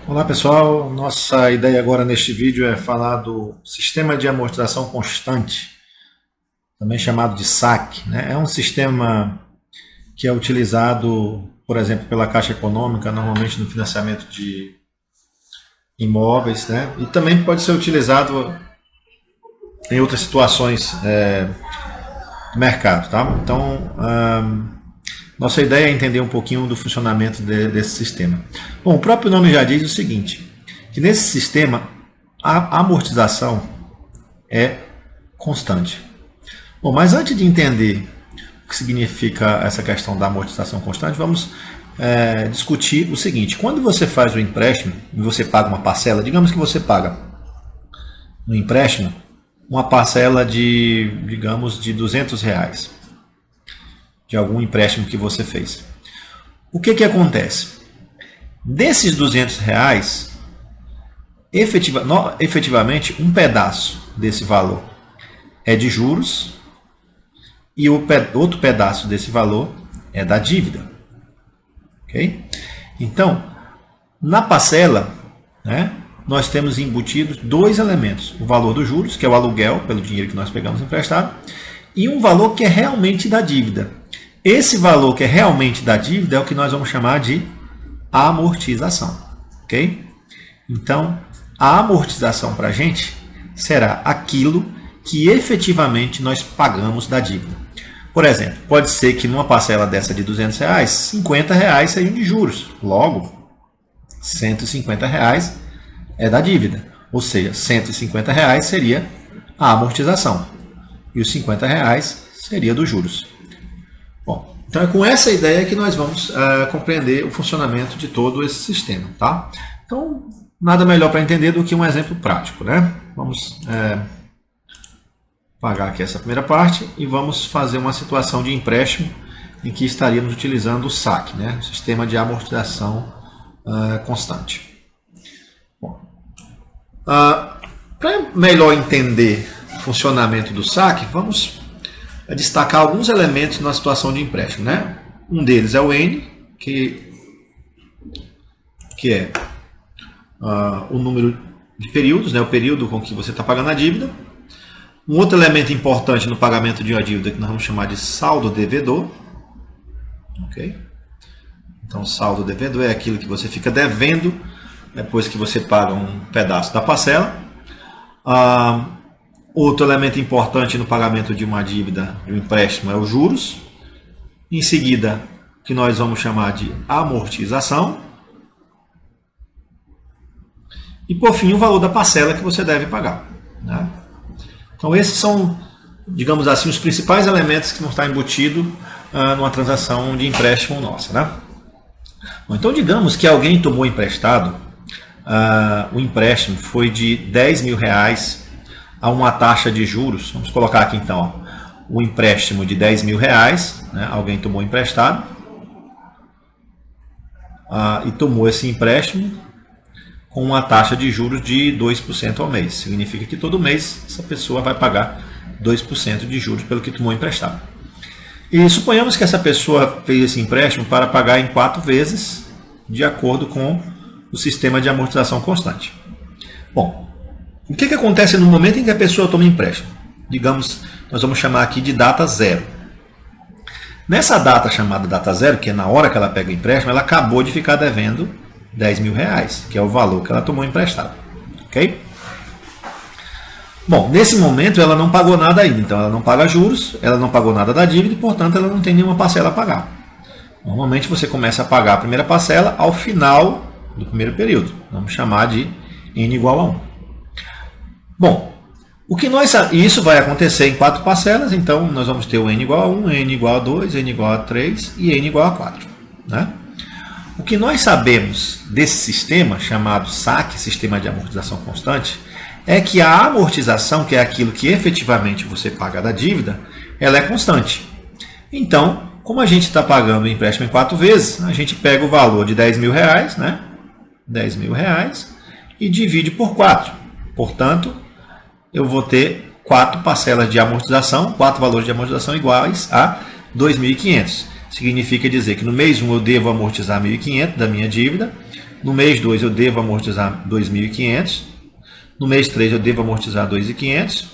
Olá pessoal, nossa ideia agora neste vídeo é falar do sistema de amortização constante, também chamado de SAC, né? É um sistema que é utilizado, por exemplo, pela Caixa Econômica, normalmente no financiamento de imóveis, né? E também pode ser utilizado em outras situações do mercado, tá? Então, nossa ideia é entender um pouquinho do funcionamento desse sistema. Bom, o próprio nome já diz o seguinte, que nesse sistema a amortização é constante. Bom, mas antes de entender o que significa essa questão da amortização constante, vamos discutir o seguinte. Quando você faz o empréstimo e você paga uma parcela, digamos que você paga no empréstimo uma parcela de, digamos, de R$200. De algum empréstimo que você fez. O que acontece? Desses R$200, efetivamente, um pedaço desse valor é de juros e o outro pedaço desse valor é da dívida. Ok? Então, na parcela, né, nós temos embutidos dois elementos. O valor dos juros, que é o aluguel, pelo dinheiro que nós pegamos emprestado, e um valor que é realmente da dívida. Esse valor que é realmente da dívida é o que nós vamos chamar de amortização. Ok? Então, a amortização para a gente será aquilo que efetivamente nós pagamos da dívida. Por exemplo, pode ser que numa parcela dessa de R$200, R$50 sejam de juros. Logo, R$150 é da dívida. Ou seja, R$150 seria a amortização. E os R$50 seria dos juros. Bom, então é com essa ideia que nós vamos compreender o funcionamento de todo esse sistema, tá? Então, nada melhor para entender do que um exemplo prático, né? Vamos apagar aqui essa primeira parte e vamos fazer uma situação de empréstimo em que estaríamos utilizando o SAC, né? O sistema de amortização constante. Para melhor entender o funcionamento do SAC, vamos destacar alguns elementos na situação de empréstimo, né? Um deles é o N, que é o número de períodos, né? O período com que você está pagando a dívida. Um outro elemento importante no pagamento de uma dívida que nós vamos chamar de saldo devedor. Ok? Então, saldo devedor é aquilo que você fica devendo depois que você paga um pedaço da parcela. Outro elemento importante no pagamento de uma dívida, de um empréstimo, é os juros. Em seguida, que nós vamos chamar de amortização. E, por fim, o valor da parcela que você deve pagar, né? Então, esses são, digamos assim, os principais elementos que não estão embutidos numa transação de empréstimo nossa, né? Bom, então, digamos que alguém tomou emprestado, o empréstimo foi de R$10.000 a uma taxa de juros. Vamos colocar aqui então o empréstimo de R$10.000, né? Alguém tomou emprestado e tomou esse empréstimo com uma taxa de juros de 2% ao mês. Significa que todo mês essa pessoa vai pagar 2% de juros pelo que tomou emprestado. E suponhamos que essa pessoa fez esse empréstimo para pagar em 4 vezes, de acordo com o sistema de amortização constante. Bom, o que acontece no momento em que a pessoa toma empréstimo? Digamos, nós vamos chamar aqui de data zero. Nessa data chamada data zero, que é na hora que ela pega o empréstimo, ela acabou de ficar devendo R$10.000, que é o valor que ela tomou emprestado. Ok? Bom, nesse momento ela não pagou nada ainda, então ela não paga juros, ela não pagou nada da dívida e, portanto, ela não tem nenhuma parcela a pagar. Normalmente você começa a pagar a primeira parcela ao final do primeiro período. Vamos chamar de N igual a 1. Bom, isso vai acontecer em 4 parcelas, então nós vamos ter o N igual a 1, N igual a 2, N igual a 3 e N igual a 4. Né? O que nós sabemos desse sistema, chamado SAC, Sistema de Amortização Constante, é que a amortização, que é aquilo que efetivamente você paga da dívida, ela é constante. Então, como a gente está pagando o empréstimo em 4 vezes, a gente pega o valor de R$10.000, né? R$10.000 e divide por 4. Portanto, eu vou ter 4 parcelas de amortização, 4 valores de amortização iguais a R$2.500. Significa dizer que no mês 1 eu devo amortizar R$1.500 da minha dívida, No mês 2 eu devo amortizar 2.500. No mês 3 eu devo amortizar 2.500.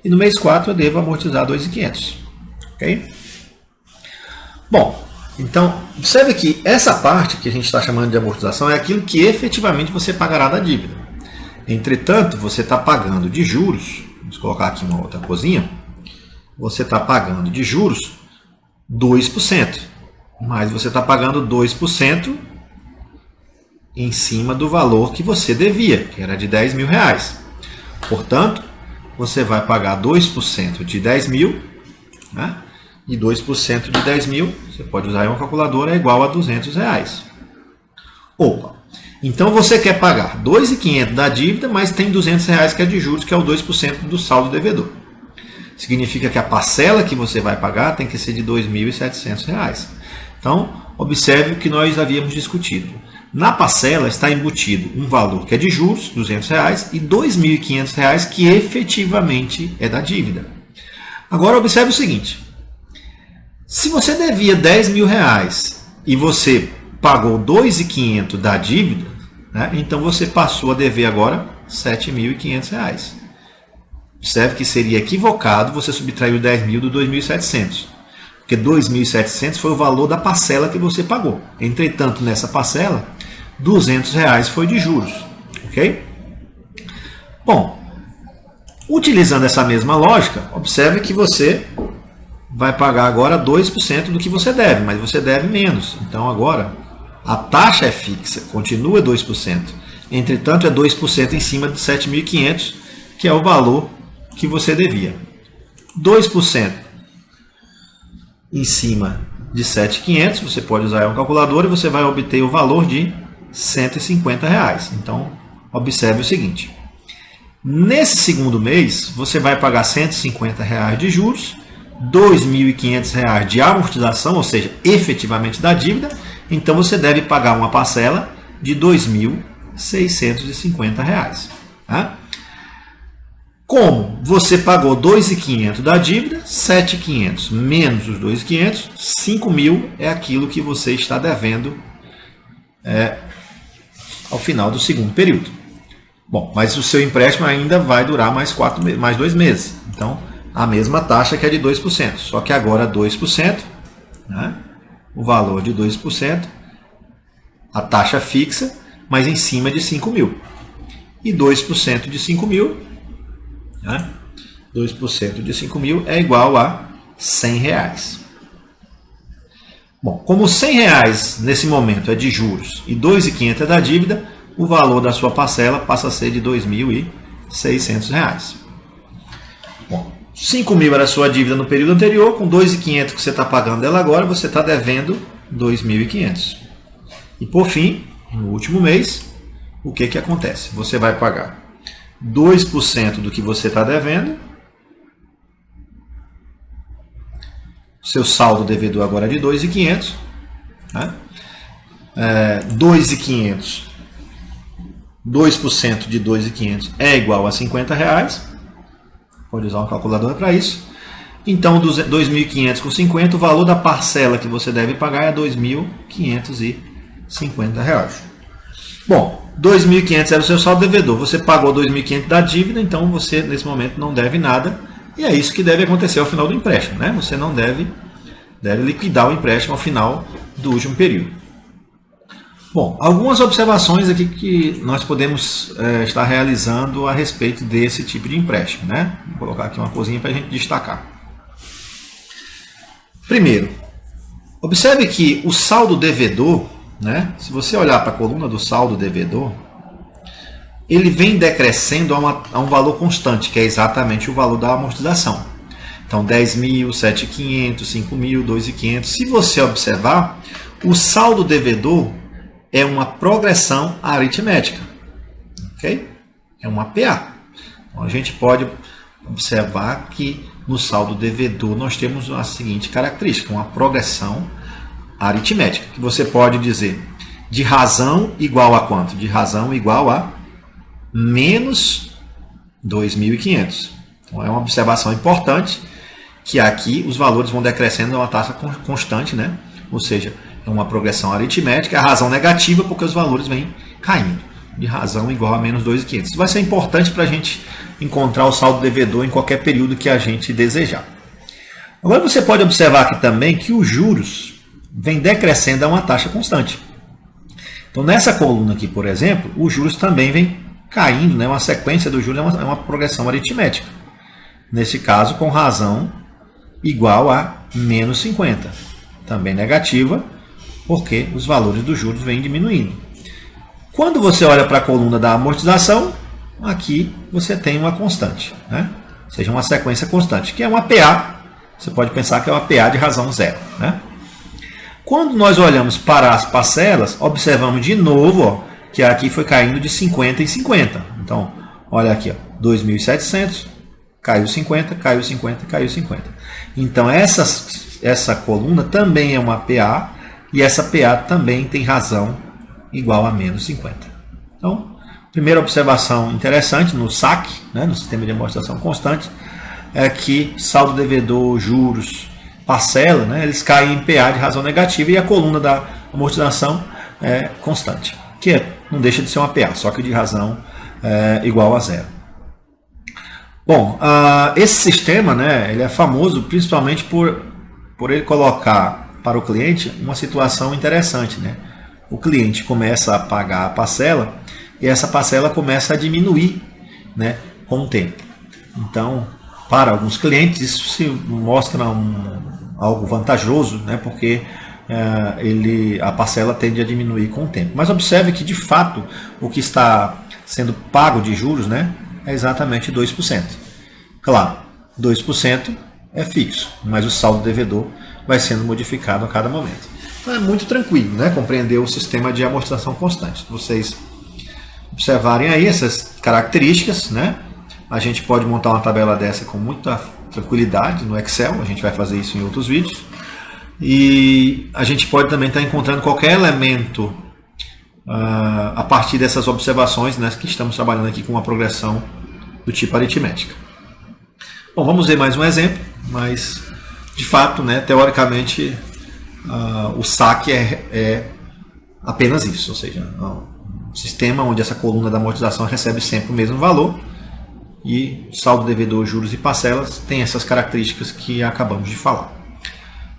E no mês 4 eu devo amortizar 2.500. Ok? Bom, então, observe que essa parte que a gente está chamando de amortização é aquilo que efetivamente você pagará da dívida. Entretanto, você está pagando de juros, vamos colocar aqui uma outra coisinha, você está pagando de juros 2%, mas você está pagando 2% em cima do valor que você devia, que era de 10 mil reais. Portanto, você vai pagar 2% de 10 mil, né? E 2% de 10 mil, você pode usar uma calculadora, é igual a 200 reais. Opa! Então você quer pagar 2.500 da dívida, mas tem 200 reais que é de juros, que é o 2% do saldo devedor. Significa que a parcela que você vai pagar tem que ser de R$ 2.700. Então, observe o que nós havíamos discutido. Na parcela está embutido um valor que é de juros, R$ 200 reais, e R$ 2.500 que efetivamente é da dívida. Agora observe o seguinte. Se você devia 10 mil reais e você pagou 2.500 da dívida, né, então você passou a dever agora R$ 7.500. Observe que seria equivocado você subtrair o 10 mil do 2.700, porque 2.700 foi o valor da parcela que você pagou. Entretanto, nessa parcela, R$ 200 reais foi de juros. Ok? Bom, utilizando essa mesma lógica, observe que você vai pagar agora 2% do que você deve, mas você deve menos. Então agora a taxa é fixa, continua 2%. Entretanto, é 2% em cima de 7.500, que é o valor que você devia. 2% em cima de 7.500, você pode usar uma calculadora e você vai obter o valor de R$ 150 reais. Então, observe o seguinte. Nesse segundo mês, você vai pagar R$ 150 reais de juros, R$ 2.500 de amortização, ou seja, efetivamente da dívida, então você deve pagar uma parcela de R$ 2.650. Tá? Como você pagou R$ 2.500 da dívida, R$ 7.500 menos os R$ 2.500, R$ 5.000 é aquilo que você está devendo ao final do segundo período. Bom, mas o seu empréstimo ainda vai durar mais 2 meses. Então, a mesma taxa que é de 2%, só que agora 2%, né? O valor de 2%, a taxa fixa, mas em cima de 5.000. E 2% de 5.000, né? 2% de 5.000 é igual a R$ 100 reais. Bom, como R$ 100 reais nesse momento é de juros e R$ 2.500 é da dívida, o valor da sua parcela passa a ser de R$ 2.600. Bom, 5.000 era a sua dívida no período anterior, com 2.500 que você está pagando dela agora, você está devendo 2.500. E por fim, no último mês, o que acontece? Você vai pagar 2% do que você está devendo, seu saldo devedor agora é de 2.500, né? 2.500, 2% de 2.500 é igual a 50 reais. Pode usar uma calculadora para isso. Então, 2.500 com 50, o valor da parcela que você deve pagar é R$ 2.550. Bom, 2.500 era o seu saldo devedor. Você pagou 2.500 da dívida, então você, nesse momento, não deve nada. E é isso que deve acontecer ao final do empréstimo, né? Você não deve liquidar o empréstimo ao final do último período. Bom, algumas observações aqui que nós podemos estar realizando a respeito desse tipo de empréstimo, né? Vou colocar aqui uma coisinha para a gente destacar. Primeiro, observe que o saldo devedor, né? Se você olhar para a coluna do saldo devedor, ele vem decrescendo a um valor constante, que é exatamente o valor da amortização. Então, 10.000, 7.500, 5.000, 2.500. Se você observar, o saldo devedor é uma progressão aritmética. Ok? É uma PA. Então, a gente pode observar que no saldo devedor nós temos a seguinte característica, uma progressão aritmética, que você pode dizer de razão igual a quanto? De razão igual a menos 2.500. Então, é uma observação importante que aqui os valores vão decrescendo a uma taxa constante, né? Ou seja, uma progressão aritmética, a razão negativa porque os valores vêm caindo, de razão igual a menos 2.500. Isso vai ser importante para a gente encontrar o saldo devedor em qualquer período que a gente desejar. Agora você pode observar aqui também que os juros vêm decrescendo a uma taxa constante. Então nessa coluna aqui, por exemplo, os juros também vêm caindo, né? Uma sequência dos juros é uma progressão aritmética. Nesse caso, com razão igual a menos 50. Também negativa, porque os valores dos juros vêm diminuindo. Quando você olha para a coluna da amortização, aqui você tem uma constante, né? Ou seja, uma sequência constante, que é uma PA. Você pode pensar que é uma PA de razão zero, né? Quando nós olhamos para as parcelas, observamos de novo, ó, que aqui foi caindo de 50 em 50. Então, olha aqui, 2.700, caiu 50, caiu 50, caiu 50. Então, essa coluna também é uma PA, e essa PA também tem razão igual a menos 50. Então, primeira observação interessante no SAC, né, no sistema de amortização constante, é que saldo devedor, juros, parcela, né, eles caem em PA de razão negativa e a coluna da amortização é constante, que não deixa de ser uma PA, só que de razão igual a zero. Bom, esse sistema, né, ele é famoso principalmente por ele colocar para o cliente uma situação interessante, né? O cliente começa a pagar a parcela e essa parcela começa a diminuir, né, com o tempo. Então, para alguns clientes, isso se mostra algo vantajoso, né, porque a parcela tende a diminuir com o tempo. Mas observe que, de fato, o que está sendo pago de juros, né, é exatamente 2%. Claro, 2% é fixo, mas o saldo devedor vai sendo modificado a cada momento. Então é muito tranquilo, né, compreender o sistema de amortização constante. Se vocês observarem aí essas características, né, a gente pode montar uma tabela dessa com muita tranquilidade no Excel, a gente vai fazer isso em outros vídeos. E a gente pode também estar encontrando qualquer elemento a partir dessas observações, né, que estamos trabalhando aqui com uma progressão do tipo aritmética. Bom, vamos ver mais um exemplo, mas de fato, né, teoricamente, o SAC é apenas isso, ou seja, um sistema onde essa coluna da amortização recebe sempre o mesmo valor e saldo devedor, juros e parcelas tem essas características que acabamos de falar.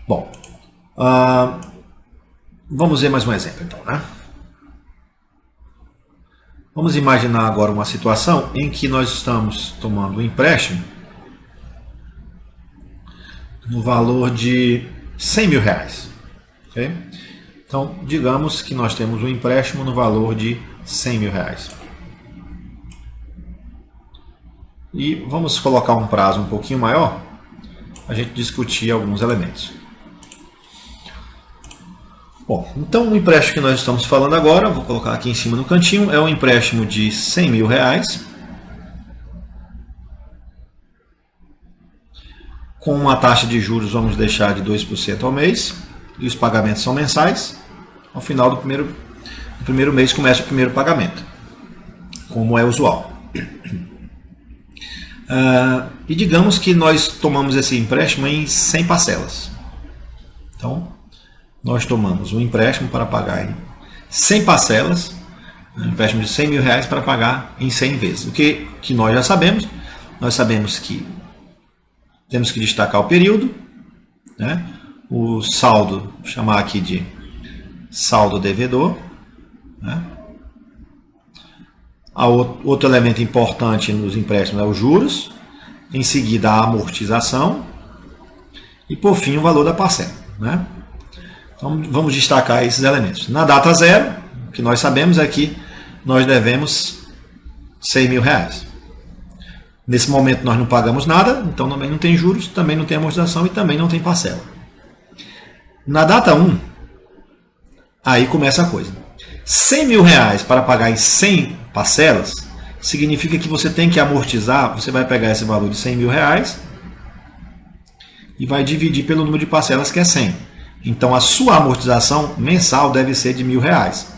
Bom, vamos ver mais um exemplo então, né? Vamos imaginar agora uma situação em que nós estamos tomando um empréstimo no valor de 100 mil reais. Okay? Então, digamos que nós temos um empréstimo no valor de 100 mil reais. E vamos colocar um prazo um pouquinho maior, a gente discutir alguns elementos. Bom, então o empréstimo que nós estamos falando agora, vou colocar aqui em cima no cantinho, é um empréstimo de 100 mil reais, com uma taxa de juros, vamos deixar de 2% ao mês, e os pagamentos são mensais. Ao final do primeiro mês começa o primeiro pagamento, como é usual. E digamos que nós tomamos esse empréstimo em 100 parcelas. Então, nós tomamos um empréstimo para pagar em 100 parcelas, um empréstimo de 100 mil reais para pagar em 100 vezes. O que nós já sabemos? Nós sabemos que temos que destacar o período, né? O saldo, vou chamar aqui de saldo devedor, né? Outro elemento importante nos empréstimos é os juros, em seguida a amortização e por fim o valor da parcela, né? Então vamos destacar esses elementos. Na data zero, o que nós sabemos é que nós devemos 100 mil reais. Nesse momento nós não pagamos nada, então também não tem juros, também não tem amortização e também não tem parcela. Na data 1, aí começa a coisa. 100 mil reais para pagar em 100 parcelas significa que você tem que amortizar, você vai pegar esse valor de 100 mil reais e vai dividir pelo número de parcelas que é 100. Então a sua amortização mensal deve ser de 1.000 reais.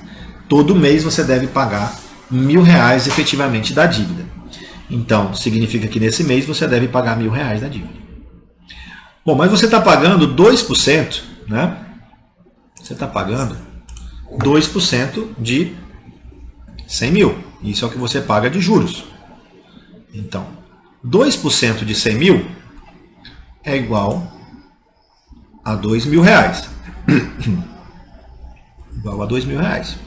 Todo mês você deve pagar 1.000 reais efetivamente da dívida. Então significa que nesse mês você deve pagar 1.000 reais da dívida. Bom, mas você está pagando 2%, né? você está pagando 2% de 100 mil. Isso é o que você paga de juros. Então, 2% de 100 mil é igual a 2 mil reais. Igual a 2 mil reais.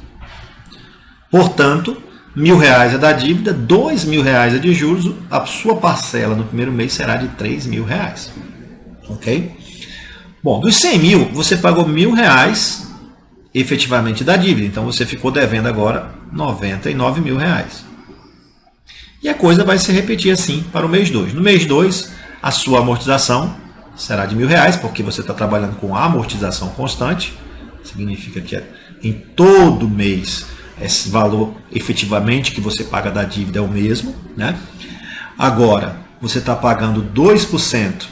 Portanto, R$1.000 é da dívida, R$2.000 é de juros, a sua parcela no primeiro mês será de R$3.000. Ok? Bom, dos 100 mil, você pagou R$1.000 efetivamente da dívida. Então, você ficou devendo agora R$99.000. E a coisa vai se repetir assim para o mês 2. No mês 2, a sua amortização será de R$1.000, porque você está trabalhando com amortização constante. Significa que em todo mês esse valor efetivamente que você paga da dívida é o mesmo, né? Agora, você está pagando 2%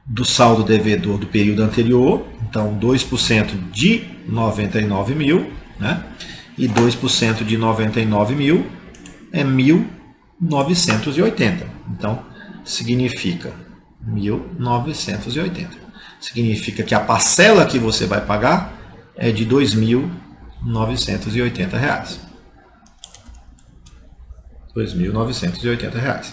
do saldo devedor do período anterior, então 2% de 99 mil, né? E 2% de 99 mil é 1.980. Então, significa 1.980. Significa que a parcela que você vai pagar é de R$2.980. R$2.980.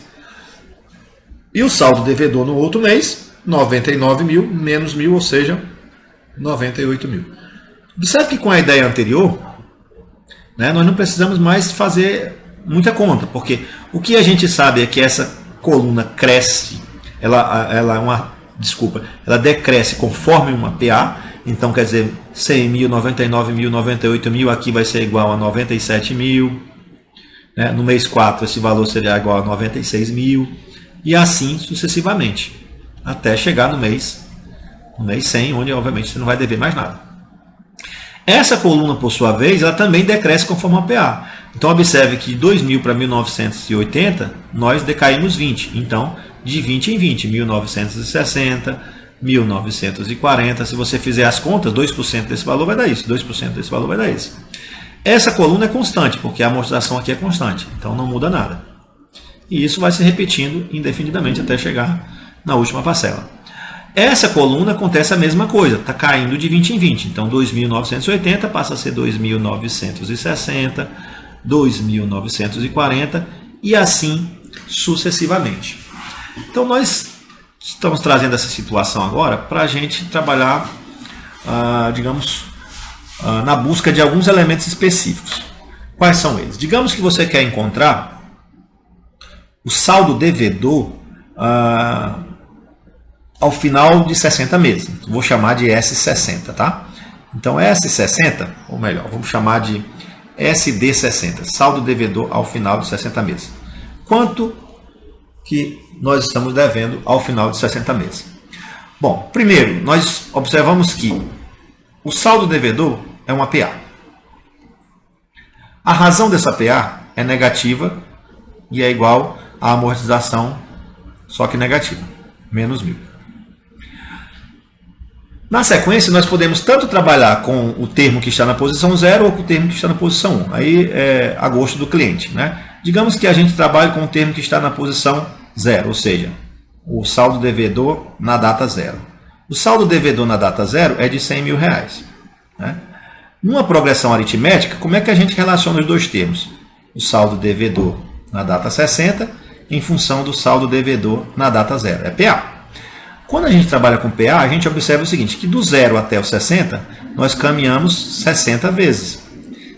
E o saldo devedor no outro mês, 99 mil menos 1.000, ou seja, 98 mil. Observe que com a ideia anterior, né, nós não precisamos mais fazer muita conta, porque o que a gente sabe é que essa coluna cresce, ela decresce conforme uma PA. Então, quer dizer, 100 mil, 99 mil, 98 mil, aqui vai ser igual a 97 mil. Né? No mês 4, esse valor seria igual a 96 mil. E assim sucessivamente, até chegar no mês 100, onde, obviamente, você não vai dever mais nada. Essa coluna, por sua vez, ela também decresce conforme a PA. Então, observe que de 2.000 para 1.980, nós decaímos 20. Então, de 20 em 20, 1.960, 1.940. Se você fizer as contas, 2% desse valor vai dar isso, 2% desse valor vai dar isso. Essa coluna é constante, porque a amortização aqui é constante. Então, não muda nada. E isso vai se repetindo indefinidamente até chegar na última parcela. Essa coluna acontece a mesma coisa, está caindo de 20 em 20. Então, 2.980 passa a ser 2.960, 2.940 e assim sucessivamente. Então, nós estamos trazendo essa situação agora para a gente trabalhar, na busca de alguns elementos específicos. Quais são eles? Digamos que você quer encontrar o saldo devedor ao final de 60 meses. Vou chamar de S60, tá? Então, S60, ou melhor, vamos chamar de SD60, saldo devedor ao final de 60 meses. Quanto que nós estamos devendo ao final de 60 meses? Bom, primeiro, nós observamos que o saldo devedor é uma PA. A razão dessa PA é negativa e é igual à amortização, só que negativa, menos 1.000. Na sequência, nós podemos tanto trabalhar com o termo que está na posição 0 ou com o termo que está na posição 1. Aí é a gosto do cliente, né? Digamos que a gente trabalhe com o termo que está na posição 0, ou seja, o saldo devedor na data 0. O saldo devedor na data 0 é de R$100.000. Né? Numa progressão aritmética, como é que a gente relaciona os dois termos? O saldo devedor na data 60 em função do saldo devedor na data 0. É PA. Quando a gente trabalha com PA, a gente observa o seguinte, que do 0 até o 60, nós caminhamos 60 vezes.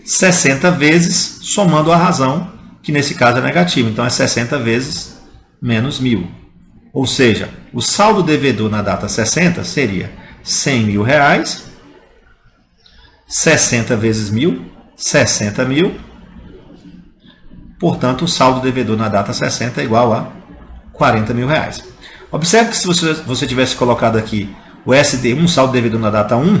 60 vezes somando a razão, que nesse caso é negativa. Então, é 60 vezes menos 1.000. Ou seja, o saldo devedor na data 60 seria R$100.000, 60 vezes 1.000, 60 mil. Portanto, o saldo devedor na data 60 é igual a R$40.000. Observe que se você tivesse colocado aqui o SD1, saldo devedor na data 1,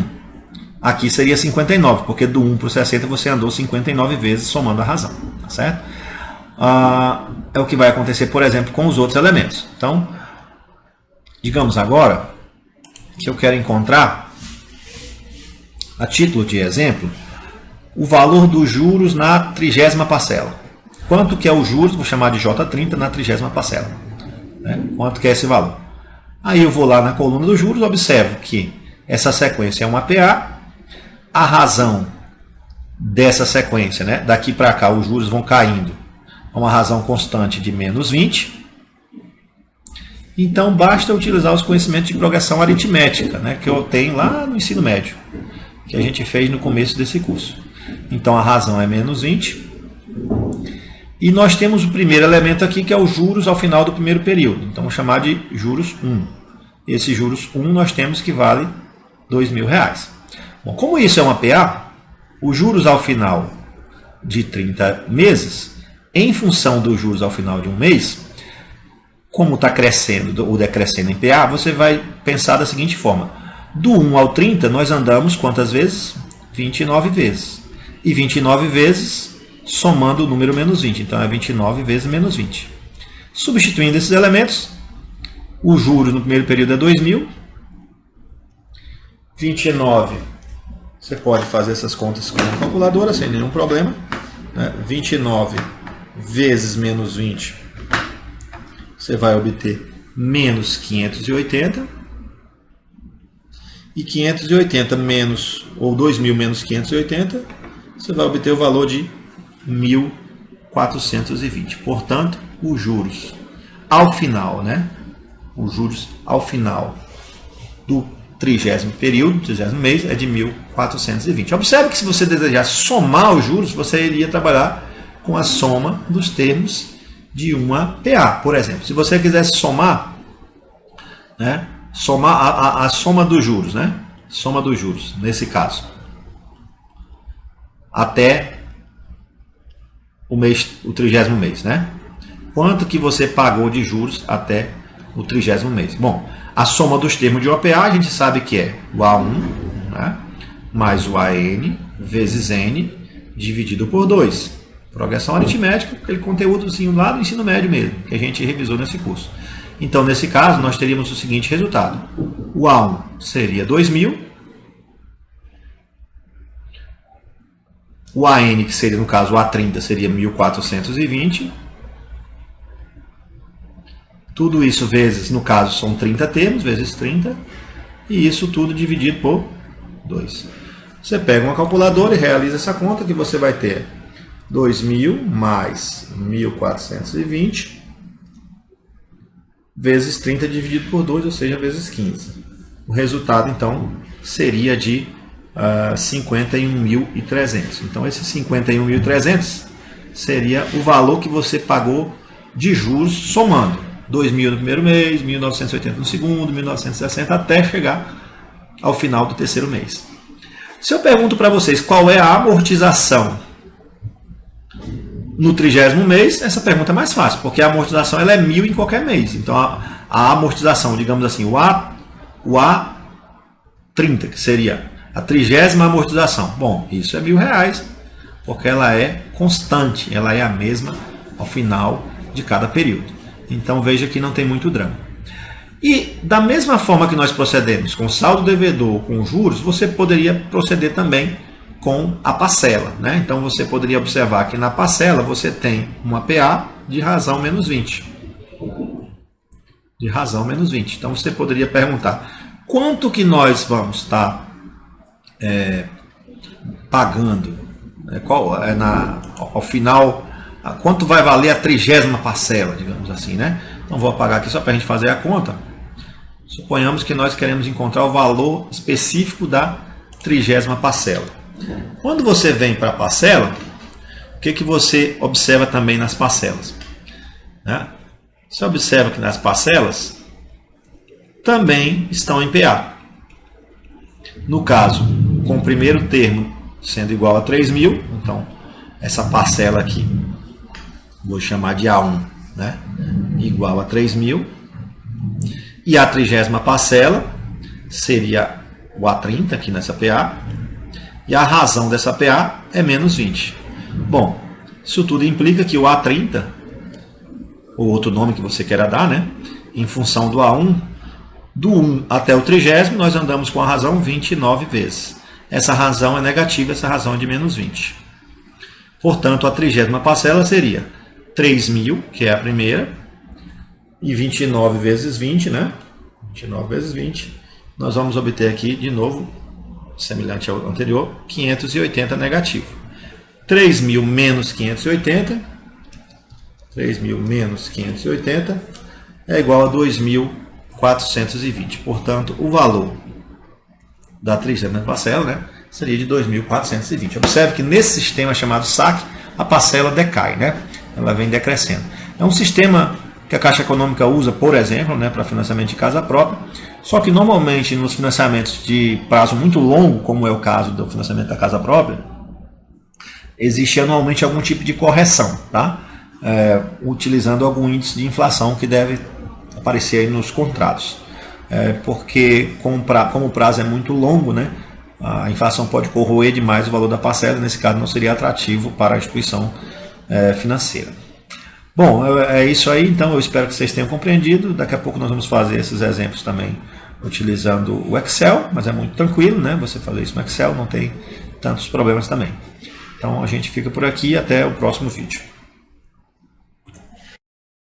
aqui seria 59, porque do 1 para o 60 você andou 59 vezes somando a razão. Tá certo? É o que vai acontecer, por exemplo, com os outros elementos. Então, digamos agora que eu quero encontrar, a título de exemplo, o valor dos juros na 30ª parcela. Quanto que é os juros? Vou chamar de J30 na 30ª parcela. Né? Quanto que é esse valor? Aí eu vou lá na coluna dos juros, observo que essa sequência é uma PA. A razão dessa sequência, né? Daqui para cá os juros vão caindo a uma razão constante de menos 20. Então basta utilizar os conhecimentos de progressão aritmética, né? Que eu tenho lá no ensino médio, que a gente fez no começo desse curso. Então a razão é menos 20. E nós temos o primeiro elemento aqui, que é os juros ao final do primeiro período. Então vamos chamar de juros 1. Esse juros 1 nós temos que vale R$2.000. Bom, como isso é uma PA, os juros ao final de 30 meses, em função dos juros ao final de um mês, como está crescendo ou decrescendo em PA, você vai pensar da seguinte forma. Do 1 ao 30, nós andamos quantas vezes? 29 vezes. E 29 vezes somando o número menos 20. Então é 29 vezes menos 20. Substituindo esses elementos, os juros no primeiro período é 2.000. 29, você pode fazer essas contas com a calculadora sem nenhum problema. 29 vezes menos 20, você vai obter menos 580. E 580 menos, ou 2.000 menos 580, você vai obter o valor de 1.420. Portanto, os juros ao final, né? Os juros ao final do 30º período, 30º mês, é de 1.420. Observe que se você desejar somar os juros, você iria trabalhar com a soma dos termos de uma PA. Por exemplo, se você quisesse somar, né? Somar a soma dos juros, né? Soma dos juros, nesse caso, até o 30º mês, né? Quanto que você pagou de juros até o 30º mês? Bom, a soma dos termos de uma PA a gente sabe que é o A1, né? Mais o AN vezes N dividido por 2. Progressão aritmética, aquele conteúdozinho lá do ensino médio mesmo, que a gente revisou nesse curso. Então, nesse caso, nós teríamos o seguinte resultado. O A1 seria 2.000. O AN, que seria, no caso, o A30, seria 1.420. Tudo isso vezes, no caso, são 30 termos, vezes 30. E isso tudo dividido por 2. Você pega uma calculadora e realiza essa conta, que você vai ter 2.000 mais 1.420. Vezes 30 dividido por 2, ou seja, vezes 15. O resultado, então, seria de 51.300. Então, esse 51.300 seria o valor que você pagou de juros somando 2.000 no primeiro mês, 1.980 no segundo, 1.960 até chegar ao final do terceiro mês. Se eu pergunto para vocês qual é a amortização no 30º mês, essa pergunta é mais fácil, porque a amortização ela é 1.000 em qualquer mês. Então, a amortização, digamos assim, o A30, que seria a 30ª amortização. Bom, isso é R$1.000, porque ela é constante, ela é a mesma ao final de cada período. Então, veja que não tem muito drama. E, da mesma forma que nós procedemos com saldo devedor, com juros, você poderia proceder também com a parcela, né? Então você poderia observar que na parcela você tem uma PA de razão menos 20. De razão menos 20. Então você poderia perguntar, quanto que nós vamos estar pagando, né? Ao final, quanto vai valer a 30ª parcela, digamos assim, né? Então vou apagar aqui só para a gente fazer a conta. Suponhamos que nós queremos encontrar o valor específico da 30ª parcela. Quando você vem para a parcela, o que você observa também nas parcelas? Né? Você observa que nas parcelas também estão em PA. No caso, com o primeiro termo sendo igual a 3.000, então essa parcela aqui, vou chamar de A1, né? Igual a 3.000. E a 30ª parcela seria o A30 aqui nessa PA. E a razão dessa PA é menos 20. Bom, isso tudo implica que o A30, ou outro nome que você queira dar, né? Em função do A1, do 1 até o 30º, nós andamos com a razão 29 vezes. Essa razão é negativa, essa razão é de menos 20. Portanto, a 30ª parcela seria 3.000, que é a primeira, e 29 vezes 20, né? 29 vezes 20, nós vamos obter aqui, de novo, semelhante ao anterior, 580 negativo. 3.000 menos 580, 3.000 menos 580 é igual a 2.420. Portanto, o valor da 30ª parcela, né, seria de 2.420. Observe que nesse sistema chamado saque, a parcela decai, né? Ela vem decrescendo. É um sistema que a Caixa Econômica usa, por exemplo, né, para financiamento de casa própria, só que normalmente nos financiamentos de prazo muito longo, como é o caso do financiamento da casa própria, existe anualmente algum tipo de correção, tá? Utilizando algum índice de inflação que deve aparecer aí nos contratos. Porque como o prazo é muito longo, né, a inflação pode corroer demais o valor da parcela, nesse caso não seria atrativo para a instituição financeira. Bom, é isso aí, então eu espero que vocês tenham compreendido. Daqui a pouco nós vamos fazer esses exemplos também utilizando o Excel, mas é muito tranquilo, né? Você fazer isso no Excel não tem tantos problemas também. Então a gente fica por aqui, até o próximo vídeo.